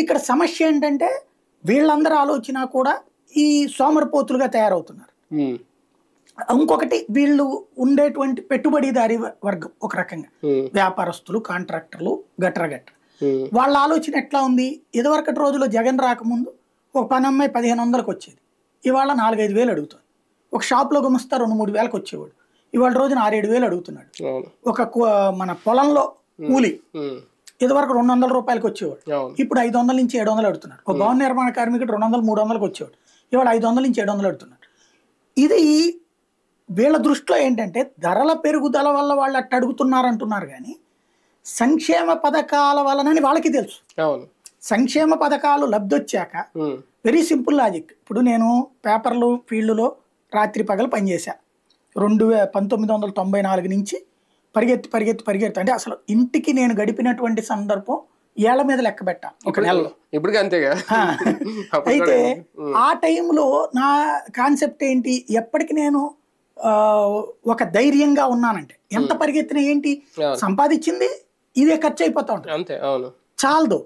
ఇక్కడ సమస్య ఏంటంటే వీళ్ళందరూ ఆలోచన కూడా ఈ సోమరపోతులుగా తయారవుతున్నారు. ఇంకొకటి వీళ్ళు ఉండేటువంటి పెట్టుబడిదారీ వర్గం ఒక రకంగా వ్యాపారస్తులు, కాంట్రాక్టర్లు, గట్ర వాళ్ళ ఆలోచన ఎట్లా ఉంది? ఇదివరకటి రోజుల్లో జగన్ రాకముందు ఒక పని అమ్మాయి 1500కి వచ్చేది, ఇవాళ 4-5 వేలు అడుగుతుంది. ఒక షాప్లో గుమస్తా 2-3 వేలకు వచ్చేవాడు, ఇవాళ రోజున 6-7 వేలు అడుగుతున్నాడు. ఒక మన పొలంలో కూలి ఇదివరకు 200 రూపాయలకి వచ్చేవాడు, ఇప్పుడు 500 నుంచి 700 అడుగుతున్నాడు. ఒక భవన నిర్మాణ కార్మికుడు 200-300కి వచ్చేవాడు, ఇవాళ 500 నుంచి 700 అడుగుతున్నాడు. ఇది వీళ్ళ దృష్టిలో ఏంటంటే ధరల పెరుగుదల వల్ల వాళ్ళు అట్ట అడుగుతున్నారు అంటున్నారు, కానీ సంక్షేమ పథకాల వలనని వాళ్ళకి తెలుసు. సంక్షేమ పథకాలు లబ్ధొచ్చాక వెరీ సింపుల్ లాజిక్. ఇప్పుడు నేను పేపర్లు ఫీల్డ్లో రాత్రి పగలు పనిచేశా. 1994 నుంచి పరిగెత్తి అంటే అసలు ఇంటికి నేను గడిపినటువంటి సందర్భం ఏళ్ల మీద లెక్క పెట్టా ఒక నెలలో. ఇప్పుడు అంతేగా. అయితే ఆ టైంలో నా కాన్సెప్ట్ ఏంటి, ఎప్పటికి నేను ఒక ధైర్యంగా ఉన్నానంటే ఎంత పరిగెత్తిన ఏంటి, సంపాదించింది ఇదే ఖర్చు అయిపోతా ఉంటుంది, చాలదు.